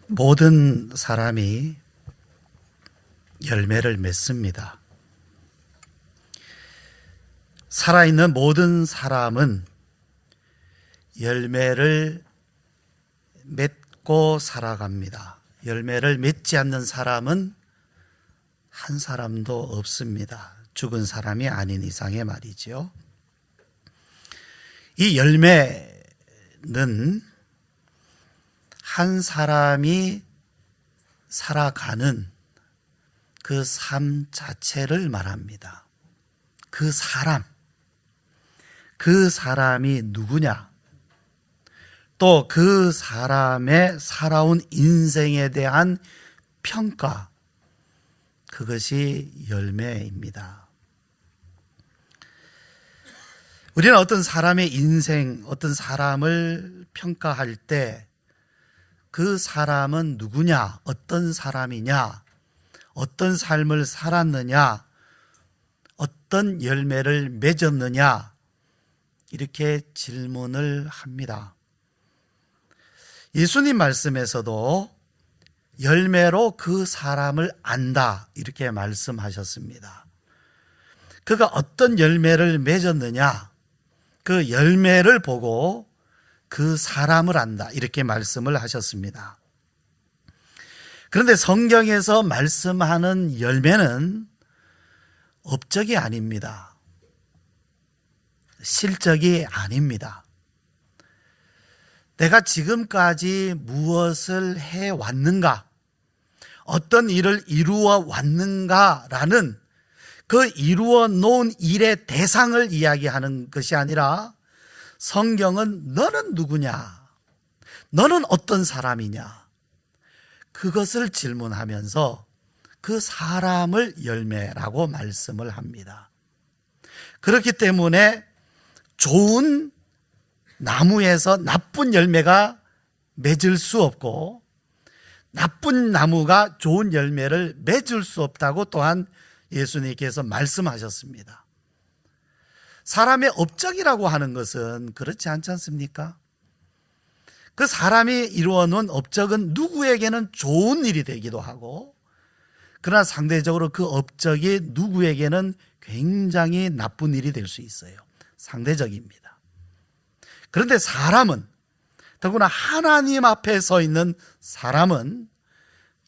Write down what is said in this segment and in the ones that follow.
모든 사람이 열매를 맺습니다. 살아있는 모든 사람은 열매를 맺고 살아갑니다. 열매를 맺지 않는 사람은 한 사람도 없습니다. 죽은 사람이 아닌 이상의 말이죠. 이 열매는 한 사람이 살아가는 그 삶 자체를 말합니다. 그 사람이 누구냐? 또 그 사람의 살아온 인생에 대한 평가, 그것이 열매입니다. 우리는 어떤 사람의 인생, 어떤 사람을 평가할 때 그 사람은 누구냐, 어떤 사람이냐, 어떤 삶을 살았느냐, 어떤 열매를 맺었느냐, 이렇게 질문을 합니다. 예수님 말씀에서도 열매로 그 사람을 안다, 이렇게 말씀하셨습니다. 그가 어떤 열매를 맺었느냐, 그 열매를 보고 그 사람을 안다, 이렇게 말씀을 하셨습니다. 그런데 성경에서 말씀하는 열매는 업적이 아닙니다. 실적이 아닙니다. 내가 지금까지 무엇을 해왔는가, 어떤 일을 이루어 왔는가라는 그 이루어 놓은 일의 대상을 이야기하는 것이 아니라, 성경은 너는 누구냐, 너는 어떤 사람이냐, 그것을 질문하면서 그 사람을 열매라고 말씀을 합니다. 그렇기 때문에 좋은 나무에서 나쁜 열매가 맺을 수 없고, 나쁜 나무가 좋은 열매를 맺을 수 없다고 또한 예수님께서 말씀하셨습니다. 사람의 업적이라고 하는 것은 그렇지 않지 않습니까? 그 사람이 이루어 놓은 업적은 누구에게는 좋은 일이 되기도 하고, 그러나 상대적으로 그 업적이 누구에게는 굉장히 나쁜 일이 될 수 있어요. 상대적입니다. 그런데 사람은, 더구나 하나님 앞에 서 있는 사람은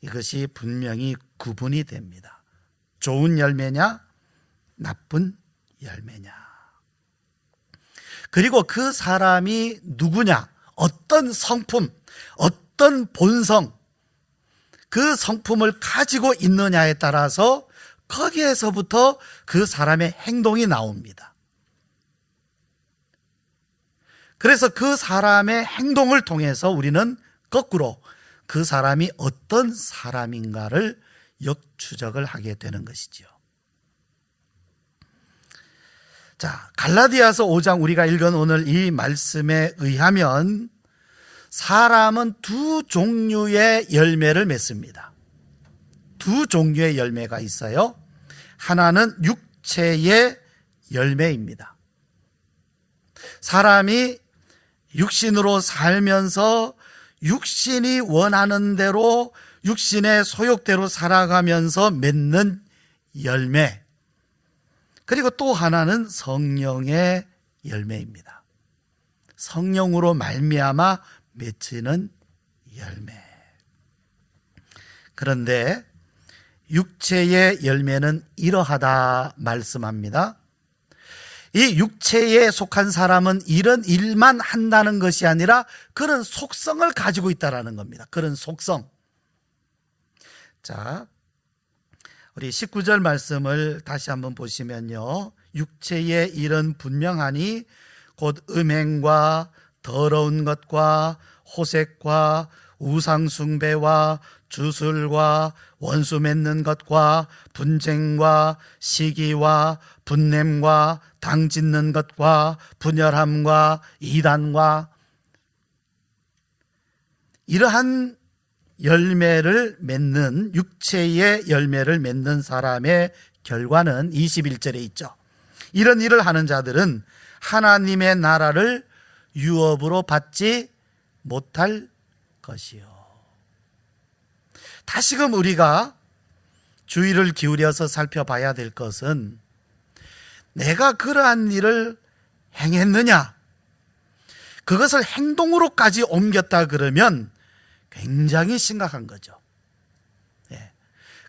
이것이 분명히 구분이 됩니다. 좋은 열매냐, 나쁜 열매냐. 그리고 그 사람이 누구냐, 어떤 성품, 어떤 본성, 그 성품을 가지고 있느냐에 따라서 거기에서부터 그 사람의 행동이 나옵니다. 그래서 그 사람의 행동을 통해서 우리는 거꾸로 그 사람이 어떤 사람인가를 역추적을 하게 되는 것이죠. 자, 갈라디아서 5장 우리가 읽은 오늘 이 말씀에 의하면 사람은 두 종류의 열매를 맺습니다. 두 종류의 열매가 있어요. 하나는 육체의 열매입니다. 사람이 육신으로 살면서 육신이 원하는 대로 육신의 소욕대로 살아가면서 맺는 열매, 그리고 또 하나는 성령의 열매입니다. 성령으로 말미암아 맺히는 열매. 그런데 육체의 열매는 이러하다 말씀합니다. 이 육체에 속한 사람은 이런 일만 한다는 것이 아니라 그런 속성을 가지고 있다는 겁니다. 그런 속성. 자, 우리 19절 말씀을 다시 한번 보시면요, 육체의 일은 분명하니 곧 음행과 더러운 것과 호색과 우상숭배와 주술과 원수 맺는 것과 분쟁과 시기와 분냄과 당짓는 것과 분열함과 이단과, 이러한 열매를 맺는, 육체의 열매를 맺는 사람의 결과는 21절에 있죠. 이런 일을 하는 자들은 하나님의 나라를 유업으로 받지 못할 것이요. 다시금 우리가 주의를 기울여서 살펴봐야 될 것은 내가 그러한 일을 행했느냐, 그것을 행동으로까지 옮겼다 그러면 굉장히 심각한 거죠.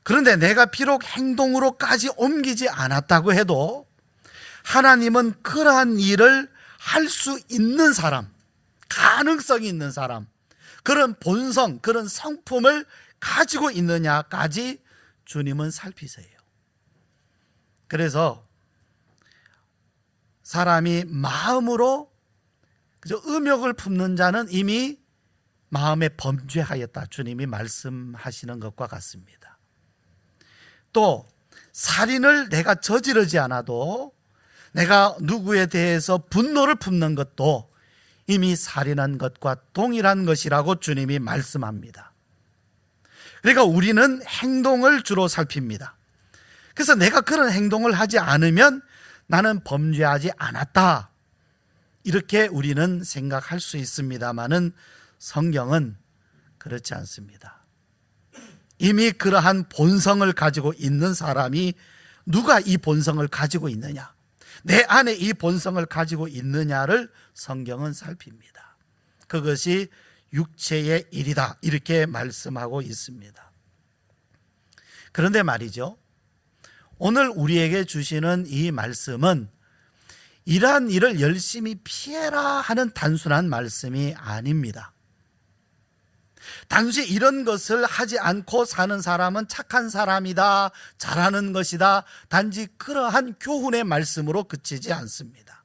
그런데 내가 비록 행동으로까지 옮기지 않았다고 해도 하나님은 그러한 일을 할 수 있는 사람, 가능성이 있는 사람, 그런 본성, 그런 성품을 가지고 있느냐까지 주님은 살피세요. 그래서 사람이 마음으로 음욕을 품는 자는 이미 마음에 범죄하였다, 주님이 말씀하시는 것과 같습니다. 또 살인을 내가 저지르지 않아도 내가 누구에 대해서 분노를 품는 것도 이미 살인한 것과 동일한 것이라고 주님이 말씀합니다. 그러니까 우리는 행동을 주로 살핍니다. 그래서 내가 그런 행동을 하지 않으면 나는 범죄하지 않았다, 이렇게 우리는 생각할 수 있습니다마는 성경은 그렇지 않습니다. 이미 그러한 본성을 가지고 있는 사람이 누가 이 본성을 가지고 있느냐, 내 안에 이 본성을 가지고 있느냐를 성경은 살핍니다. 그것이 육체의 일이다, 이렇게 말씀하고 있습니다. 그런데 말이죠, 오늘 우리에게 주시는 이 말씀은 이러한 일을 열심히 피해라 하는 단순한 말씀이 아닙니다. 단지 이런 것을 하지 않고 사는 사람은 착한 사람이다, 잘하는 것이다, 단지 그러한 교훈의 말씀으로 그치지 않습니다.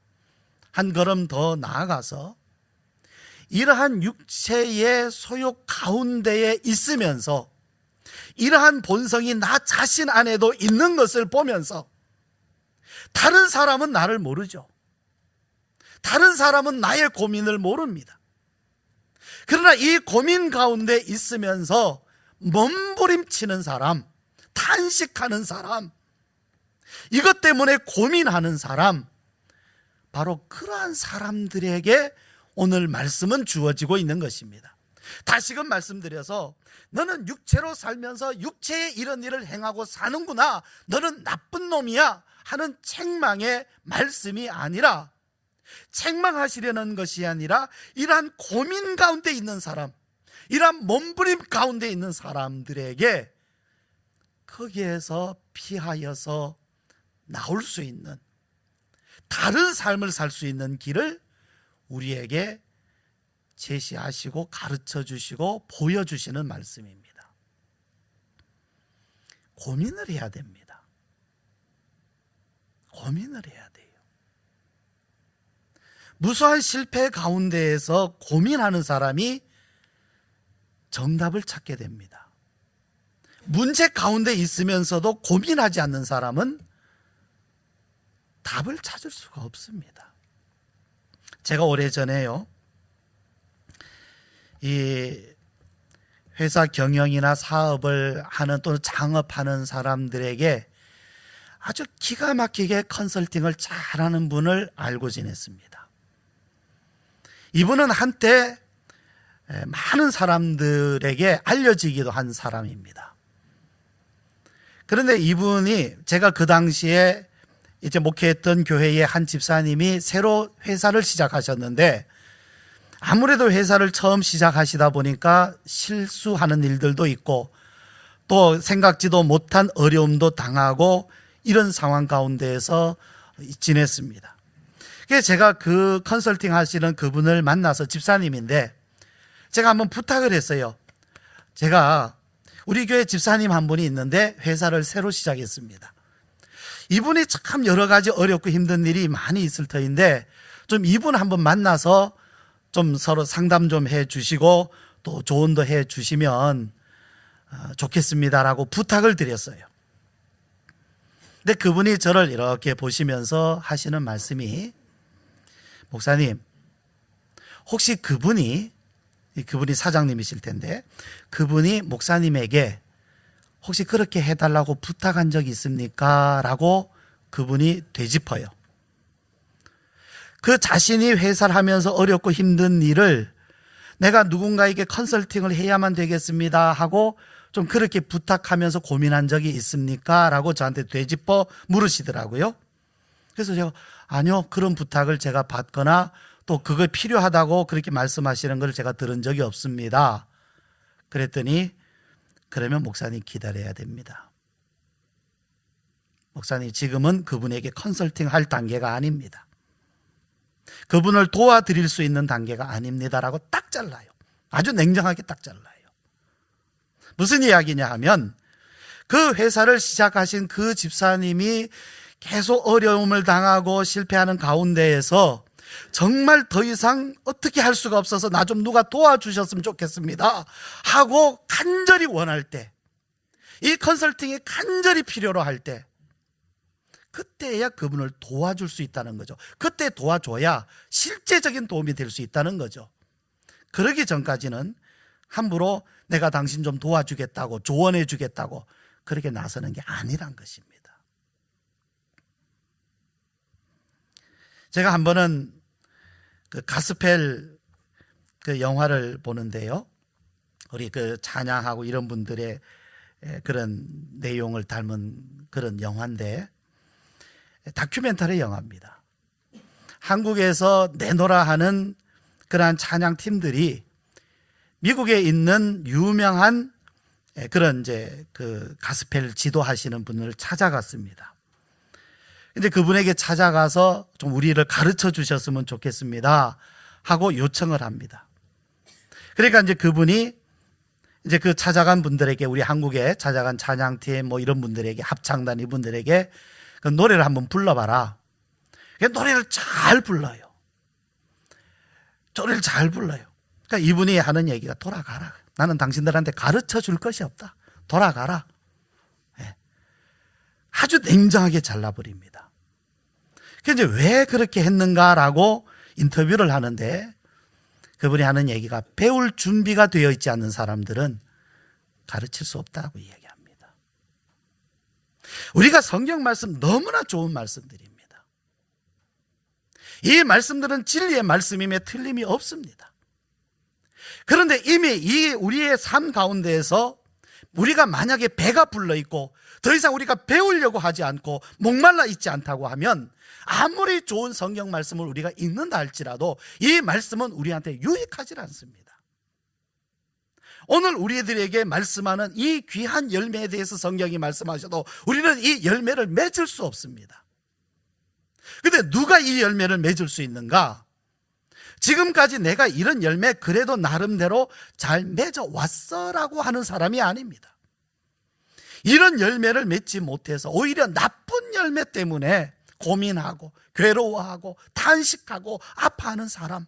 한 걸음 더 나아가서 이러한 육체의 소욕 가운데에 있으면서 이러한 본성이 나 자신 안에도 있는 것을 보면서 다른 사람은 나를 모르죠. 다른 사람은 나의 고민을 모릅니다. 그러나 이 고민 가운데 있으면서 몸부림치는 사람, 탄식하는 사람, 이것 때문에 고민하는 사람, 바로 그러한 사람들에게 오늘 말씀은 주어지고 있는 것입니다. 다시금 말씀드려서 너는 육체로 살면서 육체의 이런 일을 행하고 사는구나, 너는 나쁜 놈이야 하는 책망의 말씀이 아니라, 책망하시려는 것이 아니라 이러한 고민 가운데 있는 사람, 이러한 몸부림 가운데 있는 사람들에게 거기에서 피하여서 나올 수 있는 다른 삶을 살 수 있는 길을 우리에게 제시하시고 가르쳐 주시고 보여주시는 말씀입니다. 고민을 해야 됩니다. 고민을 해야 돼요. 무수한 실패 가운데에서 고민하는 사람이 정답을 찾게 됩니다. 문제 가운데 있으면서도 고민하지 않는 사람은 답을 찾을 수가 없습니다. 제가 오래전에요, 이 회사 경영이나 사업을 하는 또는 창업하는 사람들에게 아주 기가 막히게 컨설팅을 잘하는 분을 알고 지냈습니다. 이분은 한때 많은 사람들에게 알려지기도 한 사람입니다. 그런데 이분이, 제가 그 당시에 이제 목회했던 교회의 한 집사님이 새로 회사를 시작하셨는데, 아무래도 회사를 처음 시작하시다 보니까 실수하는 일들도 있고 또 생각지도 못한 어려움도 당하고 이런 상황 가운데에서 지냈습니다. 그래서 제가 그 컨설팅 하시는 그분을 만나서, 집사님인데 제가 한번 부탁을 했어요. 제가 우리 교회 집사님 한 분이 있는데 회사를 새로 시작했습니다. 이분이 참 여러 가지 어렵고 힘든 일이 많이 있을 터인데 좀 이분 한번 만나서 좀 서로 상담 좀 해 주시고 또 조언도 해 주시면 좋겠습니다라고 부탁을 드렸어요. 근데 그분이 저를 이렇게 보시면서 하시는 말씀이, 목사님, 혹시 그분이 사장님이실 텐데 그분이 목사님에게 혹시 그렇게 해달라고 부탁한 적이 있습니까? 라고 그분이 되짚어요. 그 자신이 회사를 하면서 어렵고 힘든 일을 내가 누군가에게 컨설팅을 해야만 되겠습니다 하고 좀 그렇게 부탁하면서 고민한 적이 있습니까? 라고 저한테 되짚어 물으시더라고요. 그래서 제가 아니요, 그런 부탁을 제가 받거나 또 그걸 필요하다고 그렇게 말씀하시는 걸 제가 들은 적이 없습니다. 그랬더니 그러면 목사님 기다려야 됩니다. 목사님 지금은 그분에게 컨설팅 할 단계가 아닙니다. 그분을 도와드릴 수 있는 단계가 아닙니다라고 딱 잘라요. 아주 냉정하게 딱 잘라요. 무슨 이야기냐 하면 그 회사를 시작하신 그 집사님이 계속 어려움을 당하고 실패하는 가운데에서 정말 더 이상 어떻게 할 수가 없어서 나 좀 누가 도와주셨으면 좋겠습니다 하고 간절히 원할 때, 이 컨설팅이 간절히 필요로 할 때, 그때야 그분을 도와줄 수 있다는 거죠. 그때 도와줘야 실제적인 도움이 될 수 있다는 거죠. 그러기 전까지는 함부로 내가 당신 좀 도와주겠다고, 조언해 주겠다고 그렇게 나서는 게 아니란 것입니다. 제가 한 번은 그 가스펠 그 영화를 보는데요, 우리 그 찬양하고 이런 분들의 그런 내용을 담은 그런 영화인데, 다큐멘터리 영화입니다. 한국에서 내노라 하는 그러한 찬양 팀들이 미국에 있는 유명한 그런 이제 그 가스펠 지도하시는 분을 찾아갔습니다. 근데 그분에게 찾아가서 좀 우리를 가르쳐 주셨으면 좋겠습니다 하고 요청을 합니다. 그러니까 이제 그분이 이제 그 찾아간 분들에게, 우리 한국에 찾아간 찬양팀 뭐 이런 분들에게, 합창단 이분들에게 그 노래를 한번 불러봐라. 노래를 잘 불러요. 노래를 잘 불러요. 그러니까 이분이 하는 얘기가 돌아가라. 나는 당신들한테 가르쳐 줄 것이 없다. 돌아가라. 네. 아주 냉정하게 잘라버립니다. 그래서 이제 왜 그렇게 했는가라고 인터뷰를 하는데, 그분이 하는 얘기가 배울 준비가 되어 있지 않는 사람들은 가르칠 수 없다고 이야기합니다. 우리가 성경 말씀 너무나 좋은 말씀들입니다. 이 말씀들은 진리의 말씀임에 틀림이 없습니다. 그런데 이미 이 우리의 삶 가운데에서 우리가 만약에 배가 불러 있고 더 이상 우리가 배우려고 하지 않고 목말라 있지 않다고 하면, 아무리 좋은 성경 말씀을 우리가 읽는다 할지라도 이 말씀은 우리한테 유익하지 않습니다. 오늘 우리들에게 말씀하는 이 귀한 열매에 대해서 성경이 말씀하셔도 우리는 이 열매를 맺을 수 없습니다. 그런데 누가 이 열매를 맺을 수 있는가? 지금까지 내가 이런 열매 그래도 나름대로 잘 맺어왔어라고 하는 사람이 아닙니다. 이런 열매를 맺지 못해서 오히려 나쁜 열매 때문에 고민하고 괴로워하고 탄식하고 아파하는 사람,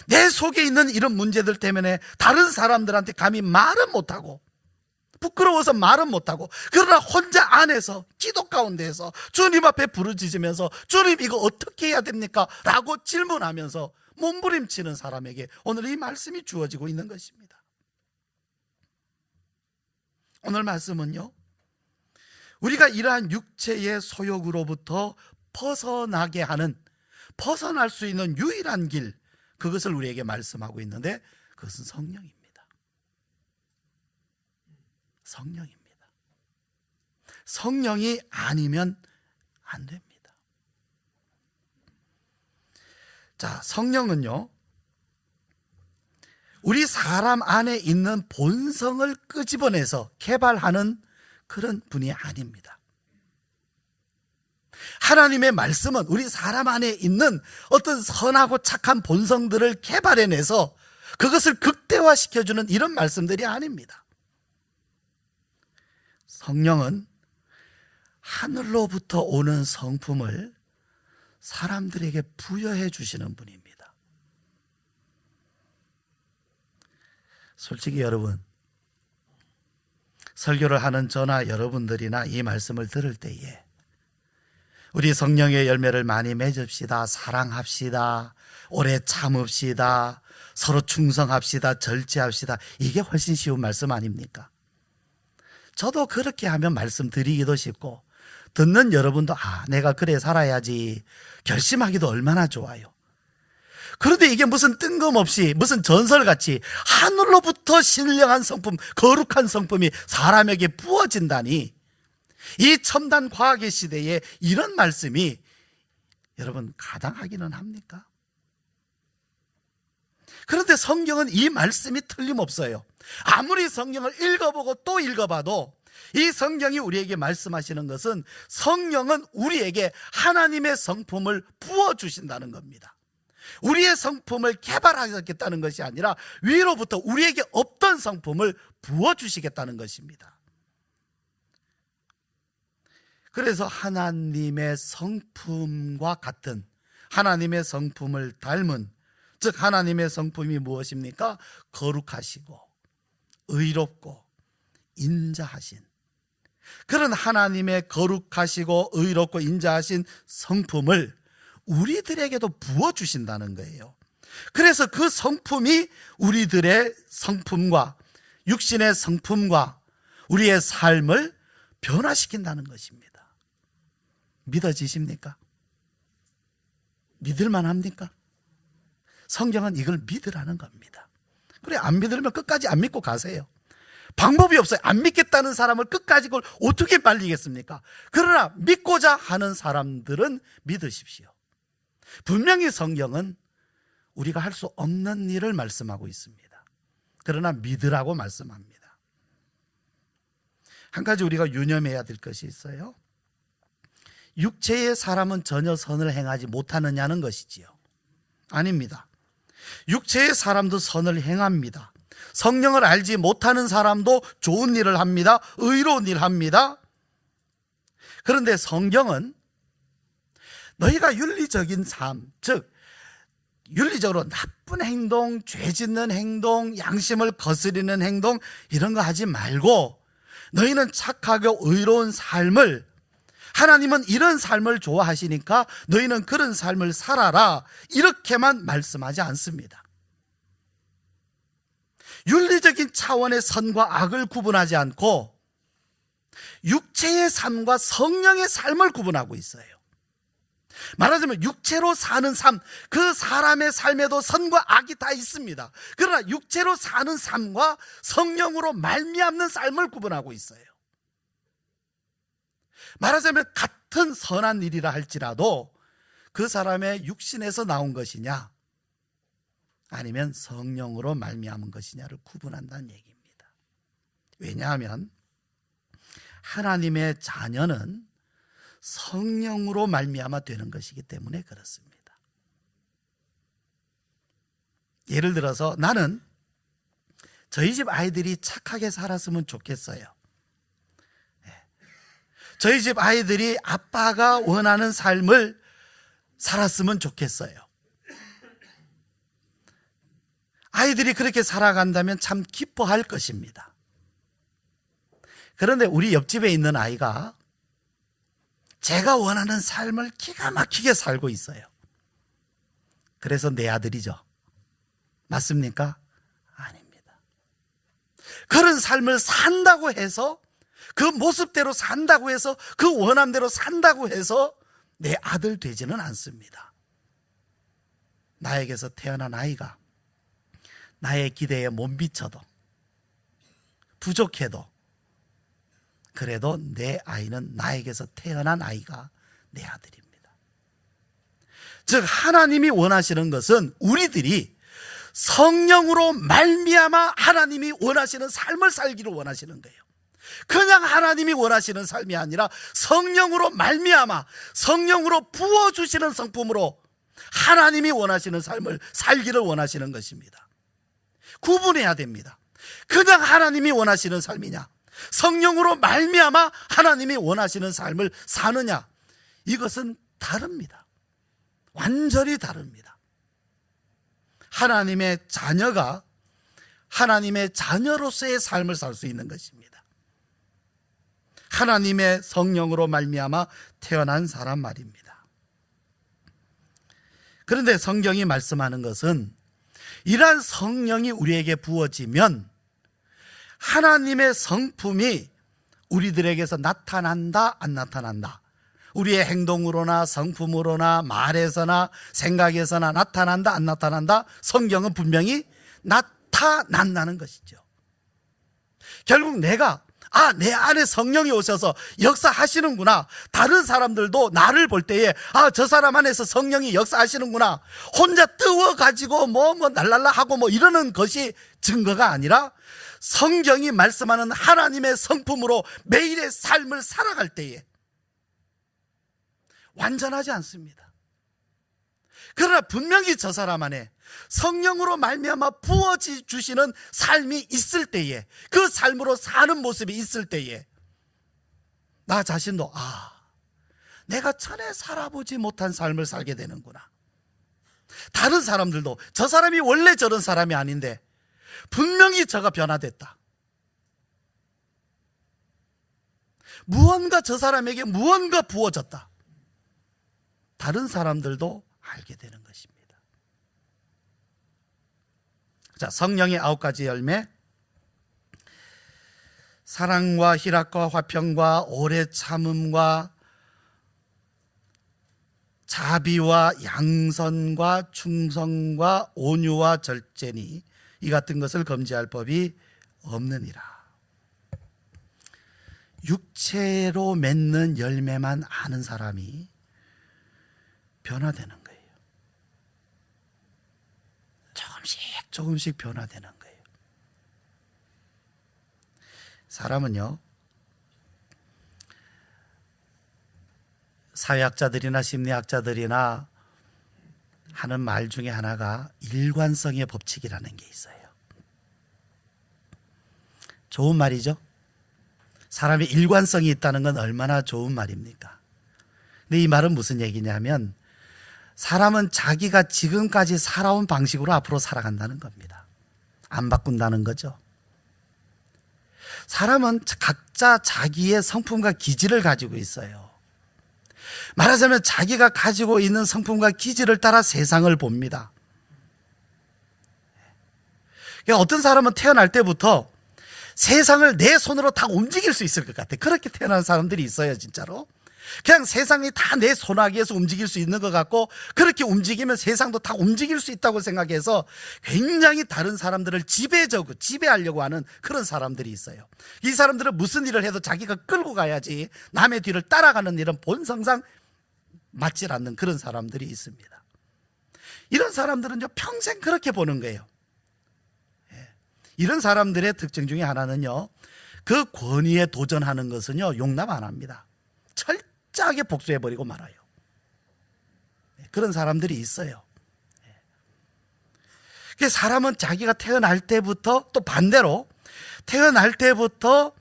내 속에 있는 이런 문제들 때문에 다른 사람들한테 감히 말은 못하고, 부끄러워서 말은 못하고, 그러나 혼자 안에서 기도 가운데에서 주님 앞에 부르짖으면서 주님 이거 어떻게 해야 됩니까? 라고 질문하면서 몸부림치는 사람에게 오늘 이 말씀이 주어지고 있는 것입니다. 오늘 말씀은요, 우리가 이러한 육체의 소욕으로부터 벗어나게 하는, 벗어날 수 있는 유일한 길, 그것을 우리에게 말씀하고 있는데, 그것은 성령입니다. 성령입니다. 성령이 아니면 안 됩니다. 자, 성령은요, 우리 사람 안에 있는 본성을 끄집어내서 개발하는 그런 분이 아닙니다. 하나님의 말씀은 우리 사람 안에 있는 어떤 선하고 착한 본성들을 개발해내서 그것을 극대화시켜주는 이런 말씀들이 아닙니다. 성령은 하늘로부터 오는 성품을 사람들에게 부여해 주시는 분입니다. 솔직히 여러분, 설교를 하는 저나 여러분들이나 이 말씀을 들을 때에 우리 성령의 열매를 많이 맺읍시다, 사랑합시다, 오래 참읍시다, 서로 충성합시다, 절제합시다, 이게 훨씬 쉬운 말씀 아닙니까? 저도 그렇게 하면 말씀드리기도 쉽고, 듣는 여러분도 내가 그래 살아야지 결심하기도 얼마나 좋아요. 그런데 이게 무슨 뜬금없이 무슨 전설같이 하늘로부터 신령한 성품, 거룩한 성품이 사람에게 부어진다니, 이 첨단 과학의 시대에 이런 말씀이 여러분 가당하기는 합니까? 그런데 성경은 이 말씀이 틀림없어요. 아무리 성경을 읽어보고 또 읽어봐도 이 성경이 우리에게 말씀하시는 것은, 성령은 우리에게 하나님의 성품을 부어주신다는 겁니다. 우리의 성품을 개발하겠다는 것이 아니라 위로부터 우리에게 없던 성품을 부어주시겠다는 것입니다. 그래서 하나님의 성품과 같은, 하나님의 성품을 닮은, 즉 하나님의 성품이 무엇입니까? 거룩하시고 의롭고 인자하신, 그런 하나님의 거룩하시고 의롭고 인자하신 성품을 우리들에게도 부어주신다는 거예요. 그래서 그 성품이 우리들의 성품과, 육신의 성품과 우리의 삶을 변화시킨다는 것입니다. 믿어지십니까? 믿을만 합니까? 성경은 이걸 믿으라는 겁니다. 그래, 안 믿으면 끝까지 안 믿고 가세요. 방법이 없어요. 안 믿겠다는 사람을 끝까지 그걸 어떻게 말리겠습니까? 그러나 믿고자 하는 사람들은 믿으십시오. 분명히 성경은 우리가 할 수 없는 일을 말씀하고 있습니다. 그러나 믿으라고 말씀합니다. 한 가지 우리가 유념해야 될 것이 있어요. 육체의 사람은 전혀 선을 행하지 못하느냐는 것이지요. 아닙니다. 육체의 사람도 선을 행합니다. 성령을 알지 못하는 사람도 좋은 일을 합니다. 의로운 일을 합니다. 그런데 성경은 너희가 윤리적인 삶, 즉 윤리적으로 나쁜 행동, 죄 짓는 행동, 양심을 거스리는 행동, 이런 거 하지 말고 너희는 착하고 의로운 삶을, 하나님은 이런 삶을 좋아하시니까 너희는 그런 삶을 살아라, 이렇게만 말씀하지 않습니다. 윤리적인 차원의 선과 악을 구분하지 않고 육체의 삶과 성령의 삶을 구분하고 있어요. 말하자면 육체로 사는 삶, 그 사람의 삶에도 선과 악이 다 있습니다. 그러나 육체로 사는 삶과 성령으로 말미암는 삶을 구분하고 있어요. 말하자면 같은 선한 일이라 할지라도 그 사람의 육신에서 나온 것이냐 아니면 성령으로 말미암은 것이냐를 구분한다는 얘기입니다. 왜냐하면 하나님의 자녀는 성령으로 말미암아 되는 것이기 때문에 그렇습니다. 예를 들어서 나는 저희 집 아이들이 착하게 살았으면 좋겠어요. 저희 집 아이들이 아빠가 원하는 삶을 살았으면 좋겠어요. 아이들이 그렇게 살아간다면 참 기뻐할 것입니다. 그런데 우리 옆집에 있는 아이가 제가 원하는 삶을 기가 막히게 살고 있어요. 그래서 내 아들이죠. 맞습니까? 아닙니다. 그런 삶을 산다고 해서, 그 모습대로 산다고 해서, 그 원함대로 산다고 해서 내 아들 되지는 않습니다. 나에게서 태어난 아이가 나의 기대에 못 미쳐도, 부족해도, 그래도 내 아이는 나에게서 태어난 아이가 내 아들입니다. 즉 하나님이 원하시는 것은 우리들이 성령으로 말미암아 하나님이 원하시는 삶을 살기를 원하시는 거예요. 그냥 하나님이 원하시는 삶이 아니라 성령으로 말미암아, 성령으로 부어주시는 성품으로 하나님이 원하시는 삶을 살기를 원하시는 것입니다. 구분해야 됩니다. 그냥 하나님이 원하시는 삶이냐, 성령으로 말미암아 하나님이 원하시는 삶을 사느냐, 이것은 다릅니다. 완전히 다릅니다. 하나님의 자녀가 하나님의 자녀로서의 삶을 살 수 있는 것입니다. 하나님의 성령으로 말미암아 태어난 사람 말입니다. 그런데 성경이 말씀하는 것은 이러한 성령이 우리에게 부어지면 하나님의 성품이 우리들에게서 나타난다, 안 나타난다? 우리의 행동으로나 성품으로나 말에서나 생각에서나 나타난다 안 나타난다? 성경은 분명히 나타난다는 것이죠. 결국 내가 내 안에 성령이 오셔서 역사하시는구나. 다른 사람들도 나를 볼 때에 저 사람 안에서 성령이 역사하시는구나. 혼자 뜨워가지고 날랄라 하고 이러는 것이 증거가 아니라 성경이 말씀하는 하나님의 성품으로 매일의 삶을 살아갈 때에 완전하지 않습니다. 그러나 분명히 저 사람 안에 성령으로 말미암아 부어주시는 삶이 있을 때에, 그 삶으로 사는 모습이 있을 때에 나 자신도 내가 전에 살아보지 못한 삶을 살게 되는구나. 다른 사람들도 저 사람이 원래 저런 사람이 아닌데 분명히 저가 변화됐다. 무언가 저 사람에게 무언가 부어졌다. 다른 사람들도 알게 되는 것입니다. 자, 성령의 9가지 열매. 사랑과 희락과 화평과 오래 참음과 자비와 양선과 충성과 온유와 절제니 이 같은 것을 금지할 법이 없느니라. 육체로 맺는 열매만 아는 사람이 변화되는 거예요. 조금씩 변화되는 거예요. 사람은요, 사회학자들이나 심리학자들이나 하는 말 중에 하나가 일관성의 법칙이라는 게 있어요. 좋은 말이죠. 사람이 일관성이 있다는 건 얼마나 좋은 말입니까? 근데 이 말은 무슨 얘기냐면 사람은 자기가 지금까지 살아온 방식으로 앞으로 살아간다는 겁니다. 안 바꾼다는 거죠. 사람은 각자 자기의 성품과 기질을 가지고 있어요. 말하자면 자기가 가지고 있는 성품과 기질을 따라 세상을 봅니다. 그러니까 어떤 사람은 태어날 때부터 세상을 내 손으로 다 움직일 수 있을 것 같아. 그렇게 태어난 사람들이 있어요, 진짜로. 그냥 세상이 다 내 손아귀에서 움직일 수 있는 것 같고, 그렇게 움직이면 세상도 다 움직일 수 있다고 생각해서 굉장히 다른 사람들을 지배하려고 하는 그런 사람들이 있어요. 이 사람들은 무슨 일을 해도 자기가 끌고 가야지 남의 뒤를 따라가는 일은 본성상 맞질 않는 그런 사람들이 있습니다. 이런 사람들은요, 평생 그렇게 보는 거예요. 이런 사람들의 특징 중에 하나는요, 그 권위에 도전하는 것은요, 용납 안 합니다. 철저하게 복수해버리고 말아요. 그런 사람들이 있어요. 그래서 사람은 자기가 태어날 때부터, 또 반대로 태어날 때부터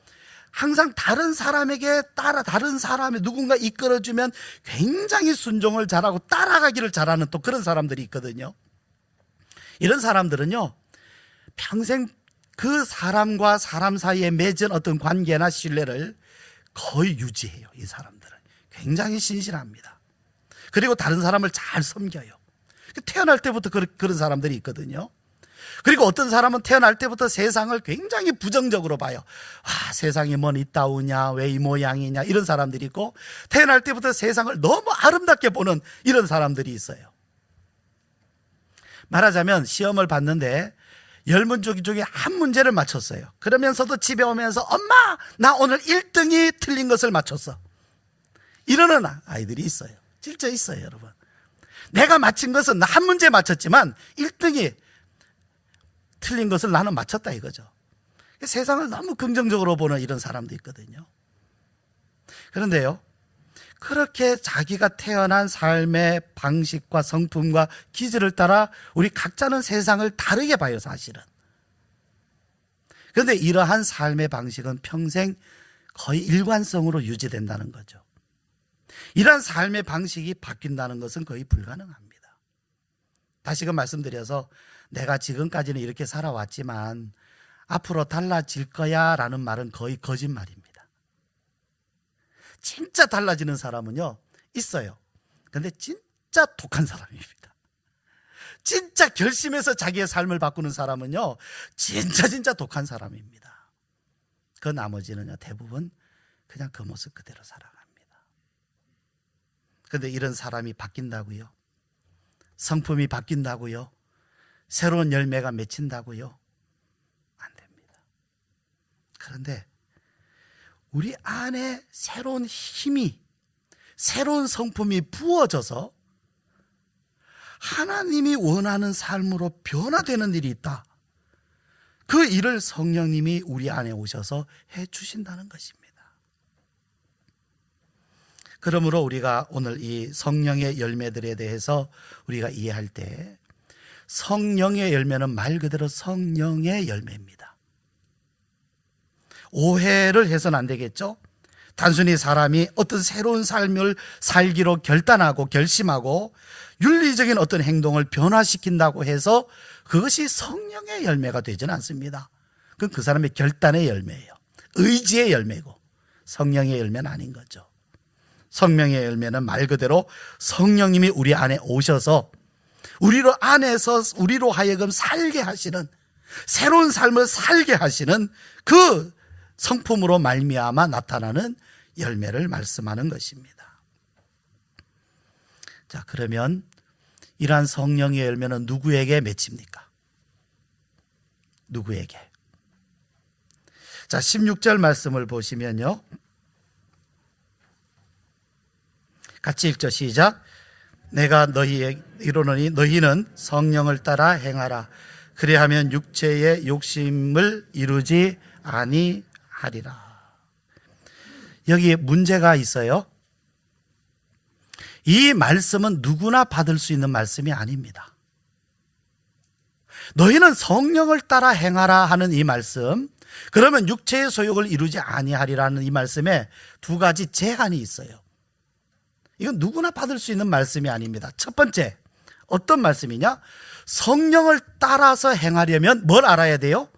항상 다른 사람에게 따라, 다른 사람이 누군가 이끌어주면 굉장히 순종을 잘하고 따라가기를 잘하는 또 그런 사람들이 있거든요. 이런 사람들은요, 평생 그 사람과 사람 사이에 맺은 어떤 관계나 신뢰를 거의 유지해요. 이 사람들은 굉장히 신실합니다. 그리고 다른 사람을 잘 섬겨요. 태어날 때부터 그런 사람들이 있거든요. 그리고 어떤 사람은 태어날 때부터 세상을 굉장히 부정적으로 봐요. 세상이 뭔 이따우냐, 왜 이 모양이냐, 이런 사람들이 있고, 태어날 때부터 세상을 너무 아름답게 보는 이런 사람들이 있어요. 말하자면 시험을 봤는데 10문제 중에 한 문제를 맞췄어요. 그러면서도 집에 오면서 엄마, 나 오늘 1등이 틀린 것을 맞췄어. 이러는 아이들이 있어요. 진짜 있어요, 여러분. 내가 맞힌 것은 한 문제 맞췄지만 1등이 틀린 것을 나는 맞췄다 이거죠. 세상을 너무 긍정적으로 보는 이런 사람도 있거든요. 그런데요, 그렇게 자기가 태어난 삶의 방식과 성품과 기질을 따라 우리 각자는 세상을 다르게 봐요, 사실은. 그런데 이러한 삶의 방식은 평생 거의 일관성으로 유지된다는 거죠. 이러한 삶의 방식이 바뀐다는 것은 거의 불가능합니다. 다시금 말씀드려서 내가 지금까지는 이렇게 살아왔지만 앞으로 달라질 거야 라는 말은 거의 거짓말입니다. 진짜 달라지는 사람은요, 있어요. 근데 진짜 독한 사람입니다. 진짜 결심해서 자기의 삶을 바꾸는 사람은요, 진짜 독한 사람입니다. 그 나머지는요, 대부분 그냥 그 모습 그대로 살아갑니다. 그런데 이런 사람이 바뀐다고요? 성품이 바뀐다고요? 새로운 열매가 맺힌다고요? 안 됩니다. 그런데 우리 안에 새로운 힘이, 새로운 성품이 부어져서 하나님이 원하는 삶으로 변화되는 일이 있다. 그 일을 성령님이 우리 안에 오셔서 해 주신다는 것입니다. 그러므로 우리가 오늘 이 성령의 열매들에 대해서 우리가 이해할 때, 성령의 열매는 말 그대로 성령의 열매입니다. 오해를 해서는 안 되겠죠? 단순히 사람이 어떤 새로운 삶을 살기로 결단하고 결심하고 윤리적인 어떤 행동을 변화시킨다고 해서 그것이 성령의 열매가 되지는 않습니다. 그건 그 사람의 결단의 열매예요. 의지의 열매고 성령의 열매는 아닌 거죠. 성령의 열매는 말 그대로 성령님이 우리 안에 오셔서 우리로 안에서 우리로 하여금 살게 하시는, 새로운 삶을 살게 하시는 그 성품으로 말미암아 나타나는 열매를 말씀하는 것입니다. 자, 그러면 이러한 성령의 열매는 누구에게 맺힙니까? 누구에게? 자, 16절 말씀을 보시면요, 같이 읽죠. 시작. 내가 너희에게 이르노니 너희는 성령을 따라 행하라. 그리하면 육체의 욕심을 이루지 아니하리라. 여기에 문제가 있어요. 이 말씀은 누구나 받을 수 있는 말씀이 아닙니다. 너희는 성령을 따라 행하라 하는 이 말씀, 그러면 육체의 소욕을 이루지 아니하리라는 이 말씀에 두 가지 제한이 있어요. 이건 누구나 받을 수 있는 말씀이 아닙니다. 첫 번째, 어떤 말씀이냐? 성령을 따라서 행하려면 뭘 알아야 돼요?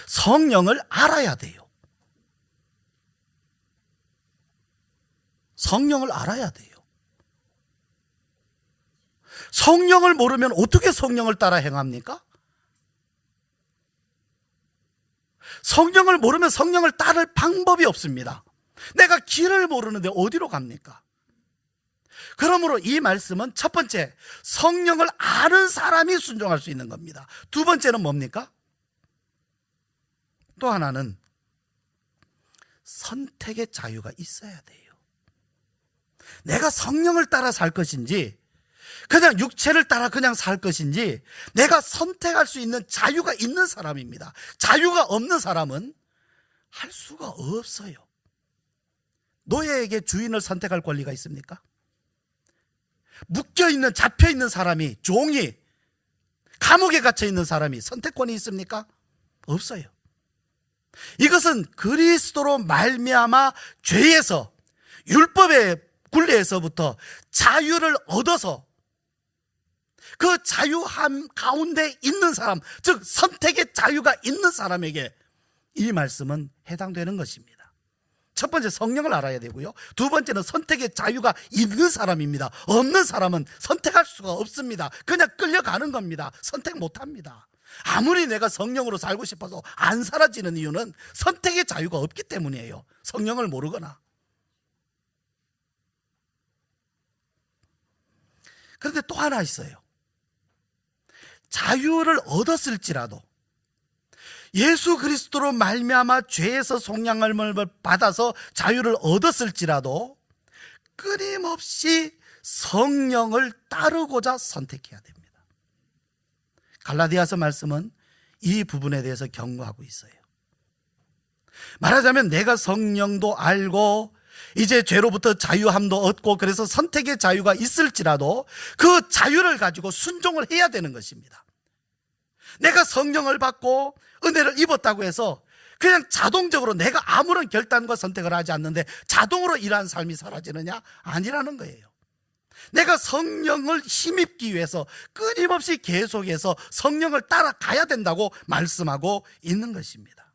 성령을 알아야 돼요. 성령을 알아야 돼요. 성령을 모르면 어떻게 성령을 따라 행합니까? 성령을 모르면 성령을 따를 방법이 없습니다. 내가 길을 모르는데 어디로 갑니까? 그러므로 이 말씀은 첫 번째, 성령을 아는 사람이 순종할 수 있는 겁니다. 두 번째는 뭡니까? 또 하나는 선택의 자유가 있어야 돼요. 내가 성령을 따라 살 것인지 그냥 육체를 따라 그냥 살 것인지 내가 선택할 수 있는 자유가 있는 사람입니다. 자유가 없는 사람은 할 수가 없어요. 노예에게 주인을 선택할 권리가 있습니까? 묶여있는, 잡혀있는 사람이, 종이, 감옥에 갇혀있는 사람이 선택권이 있습니까? 없어요. 이것은 그리스도로 말미암아 죄에서, 율법의 굴레에서부터 자유를 얻어서 그 자유함 가운데 있는 사람, 즉 선택의 자유가 있는 사람에게 이 말씀은 해당되는 것입니다. 첫 번째, 성령을 알아야 되고요. 두 번째는 선택의 자유가 있는 사람입니다. 없는 사람은 선택할 수가 없습니다. 그냥 끌려가는 겁니다. 선택 못합니다. 아무리 내가 성령으로 살고 싶어서 안 사라지는 이유는 선택의 자유가 없기 때문이에요. 성령을 모르거나. 그런데 또 하나 있어요. 자유를 얻었을지라도, 예수 그리스도로 말미암아 죄에서 속량함을 받아서 자유를 얻었을지라도 끊임없이 성령을 따르고자 선택해야 됩니다. 갈라디아서 말씀은 이 부분에 대해서 경고하고 있어요. 말하자면 내가 성령도 알고 이제 죄로부터 자유함도 얻고 그래서 선택의 자유가 있을지라도 그 자유를 가지고 순종을 해야 되는 것입니다. 내가 성령을 받고 은혜를 입었다고 해서 그냥 자동적으로 내가 아무런 결단과 선택을 하지 않는데 자동으로 이러한 삶이 사라지느냐? 아니라는 거예요. 내가 성령을 힘입기 위해서 끊임없이 계속해서 성령을 따라가야 된다고 말씀하고 있는 것입니다.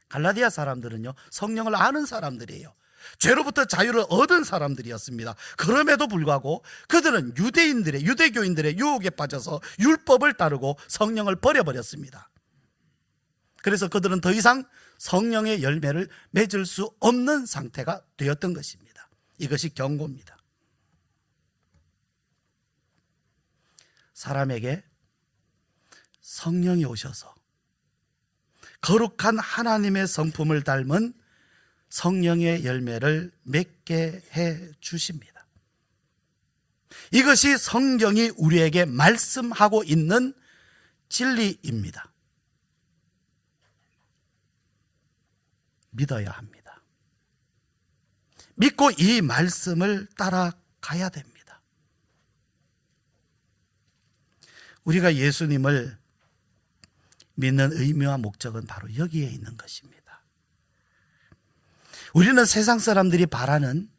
갈라디아 사람들은요, 성령을 아는 사람들이에요. 죄로부터 자유를 얻은 사람들이었습니다. 그럼에도 불구하고 그들은 유대교인들의 유혹에 빠져서 율법을 따르고 성령을 버려버렸습니다. 그래서 그들은 더 이상 성령의 열매를 맺을 수 없는 상태가 되었던 것입니다. 이것이 경고입니다. 사람에게 성령이 오셔서 거룩한 하나님의 성품을 닮은 성령의 열매를 맺게 해 주십니다. 이것이 성경이 우리에게 말씀하고 있는 진리입니다. 믿어야 합니다. 믿고 이 말씀을 따라가야 됩니다. 우리가 예수님을 믿는 의미와 목적은 바로 여기에 있는 것입니다. 우리는 세상 사람들이 바라는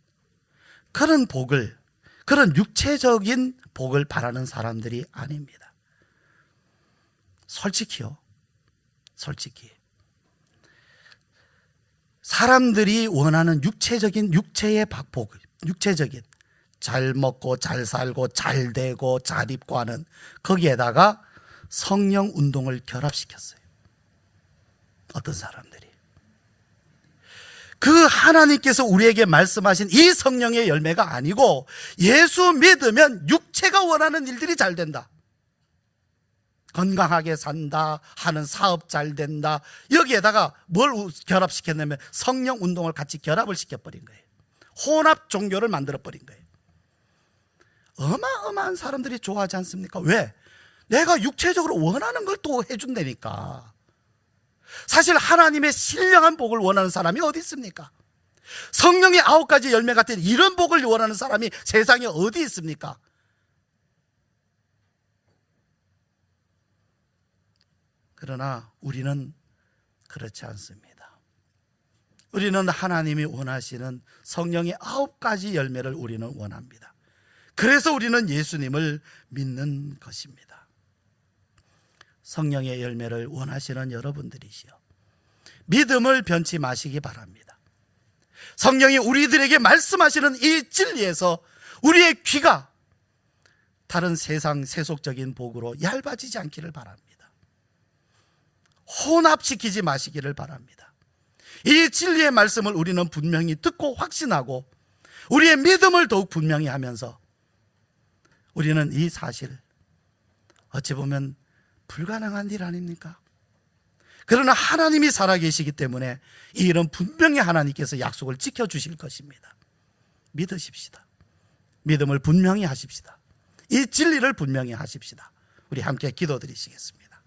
그런 복을, 그런 육체적인 복을 바라는 사람들이 아닙니다. 솔직히요. 사람들이 원하는 육체의 복, 육체적인 잘 먹고 잘 살고 잘 되고 잘 입고 하는 거기에다가 성령 운동을 결합시켰어요. 어떤 사람들이. 그 하나님께서 우리에게 말씀하신 이 성령의 열매가 아니고 예수 믿으면 육체가 원하는 일들이 잘 된다. 건강하게 산다, 하는 사업 잘 된다. 여기에다가 뭘 결합시켰냐면 성령 운동을 같이 결합을 시켜버린 거예요. 혼합 종교를 만들어버린 거예요. 어마어마한 사람들이 좋아하지 않습니까? 왜? 내가 육체적으로 원하는 걸 또 해준다니까. 사실 하나님의 신령한 복을 원하는 사람이 어디 있습니까? 성령의 9가지 열매 같은 이런 복을 원하는 사람이 세상에 어디 있습니까? 그러나 우리는 그렇지 않습니다. 우리는 하나님이 원하시는 성령의 9가지 열매를 우리는 원합니다. 그래서 우리는 예수님을 믿는 것입니다. 성령의 열매를 원하시는 여러분들이시여, 믿음을 변치 마시기 바랍니다. 성령이 우리들에게 말씀하시는 이 진리에서 우리의 귀가 다른 세상 세속적인 복으로 얇아지지 않기를 바랍니다. 혼합시키지 마시기를 바랍니다. 이 진리의 말씀을 우리는 분명히 듣고 확신하고 우리의 믿음을 더욱 분명히 하면서 우리는 이 사실, 어찌 보면 불가능한 일 아닙니까? 그러나 하나님이 살아계시기 때문에 이 일은 분명히 하나님께서 약속을 지켜주실 것입니다. 믿으십시다. 믿음을 분명히 하십시다. 이 진리를 분명히 하십시다. 우리 함께 기도드리시겠습니다.